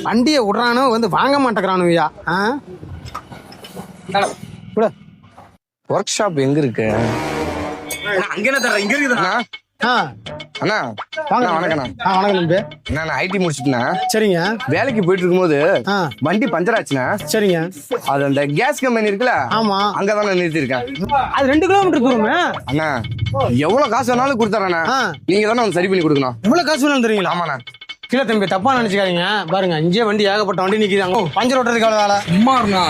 வண்டியை விடுறானோ வந்து வாங்க மாட்டேங்கிறானுயா. ஒர்க் ஷாப் எங்க இருக்கு? அங்க என்ன தர இங்க இருக்குதுண்ணா. அண்ணா வணக்கண்ணா. வணக்கம் தம்பி. நான் ஐடி முடிச்சுட்டேண்ணா. சரிங்க. வேலைக்கு போயிட்டு இருக்கும்போது வண்டி பஞ்சர் ஆச்சுண்ணா. சரிங்க. அது அந்த கேஸ் கம்பெனி இருக்குல்ல, ஆமா, அங்கதான் நான் நிறுத்திருக்கேன். அது 2 கிலோமீட்டர் தூரமே. அண்ணா எவ்வளவு காசு வேணாலும் கொடுத்துறேண்ணா, நீங்க தானே வந்து சரி பண்ணி கொடுக்கணும். எவ்வளவு காசு வேணும் தெரியுங்களா? ஆமாண்ணா. கீழே தம்பி தப்பா நினைச்சுக்காதீங்க. பாருங்க இங்கே வண்டி ஏகப்பட்ட வண்டி நிக்குதாங்க. பஞ்சர் ஓட்டுறதுக்கு அவ்வளவு வேலை. சும்மா இருந்தா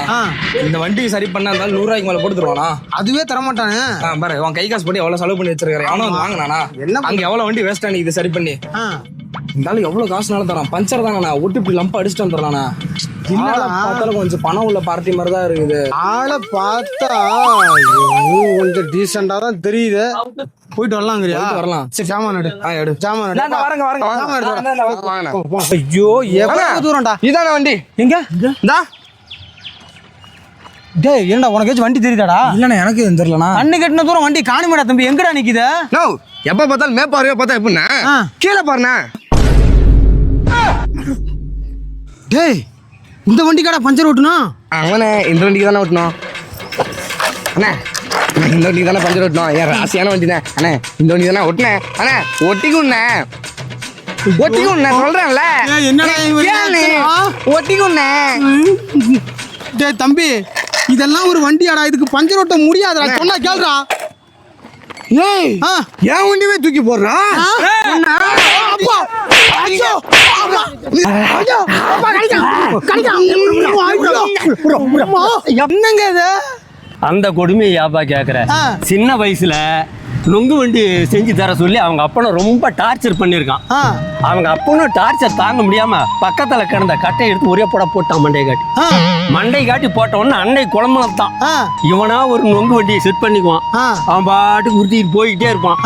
இந்த வண்டி சரி பண்ணா இருந்தாலும் 100 ரூபாய்க்கு மேல போட்டு தருவானா? அதுவே தரமாட்டானே. பாரு உன் கை காசு போட்டு எவ்வளவு செலவு பண்ணி வச்சிருக்காரு. அவனும் வந்து வாங்கினானா? என்ன அங்க எவ்வளவு வண்டி வேஸ்ட் ஆனி இது சரி பண்ணி இருந்தாலும் எவ்வளவு காசுனாலும் தரான். பஞ்சர் தானே ஒட்டி இப்படி லம்ப அடிச்சுட்டு வந்துடுறானா? பார்த்தாலும் கொஞ்சம் பணம் உள்ள பார்ட்டி மாதிரி தான் இருக்குது. ஆளை பார்த்தா கொஞ்சம் டீசெண்டா தான் தெரியுது. போயிட்டு வரலாங்கிறியா? வரலாம். சரி சாமான் எடு. எடு சாமான் எடு. வரங்க. ஐயோ எவ்வளவு தூரம்டா? இதான வண்டி. எங்க? இந்தா. டேய் என்னடா உனக்கு ஏதாச்சும் வண்டி தெரியுதாடா? இல்லண்ணா எனக்கு எதுவும் தெரியலண்ணா. அன்னைக்கு கட்டின தூரம் வண்டி காணுமேடா தம்பி. எங்கடா நிக்குது? நோ எப்ப பார்த்தாலும் மேப்பாருவே பார்த்தா எப்படின்னா கீழே பாருண்ணா. டேய் இந்த வண்டிக்காடா பஞ்சர் ஓட்டணும்? அவனே இந்த வண்டிக்கு தானே ஓட்டணும். அண்ணா இந்த வண்டிக்கு தானே பஞ்சர் ஓட்டணும். ஏன் ராசியான வண்டிண்ணே. அண்ணே இந்த வண்டி தானே ஓட்டினேன். அண்ணே ஒட்டிக்குண்ணே சொல்றேன்ல. ஒட்டிக்குண்ணே. டேய் தம்பி இதெல்லாம் ஒரு வண்டியாடா, இதுக்கு பஞ்சர் ஓட்ட முடியாதுடா. சொன்னா கேளுடா. ஏய் ஏன் வண்டியே தூக்கி போடுறா? என்னங்க இது? அந்த கொடுமையை யாப்பா கேட்குற? சின்ன வயசுல நொங்கு வண்டி செஞ்சு தர சொல்லி அவங்க அப்பனை ரொம்ப டார்ச்சர் பண்ணியிருக்கான். அவங்க அப்பனும் டார்ச்சர் தாங்க முடியாம பக்கத்துல கிடந்த கட்டையை எடுத்து ஒரே போட்டான் மண்டை காட்டி போட்ட உடனே அன்னை குழம்புலத்தான் இவனா ஒரு நொங்கு வண்டியை செட் பண்ணிக்குவான். அவன் பாட்டுக்கு உறுத்திட்டு போய்கிட்டே இருப்பான்.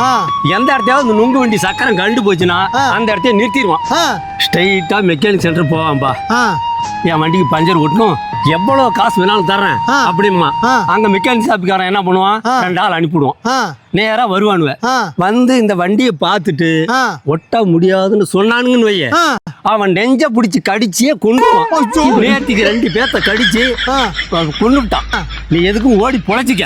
எந்த இடத்தையாவது இந்த நொங்கு வண்டி சக்கரம் கண்டு போச்சுன்னா அந்த இடத்தைய நிறுத்திடுவான். ஸ்ட்ரைட்டா மெக்கானிக் சென்டர் போவான்பா. என் வண்டிக்கு பஞ்சர் ஓட்டணும், எவ்வளவு காசு வேணாலும் தர்றேன் அப்படிமா. அங்க மெக்கானிக் ஷாப்புக்காரன் என்ன பண்ணுவான், 2 ஆள் அனுப்பிடுவான். நேரா வருவானுவ. வந்து இந்த வண்டியை பார்த்துட்டு ஒட்ட முடியாதுன்னு சொன்னானுங்கன்னு வைய, அவன் நெஞ்ச பிடிச்சி கடிச்சியே கொண்டுவான். நேற்றுக்கு 2 பேர்த்த கடிச்சு கொண்டுட்டான். நீ எதுக்கும் ஓடி பொழைச்சிக்க.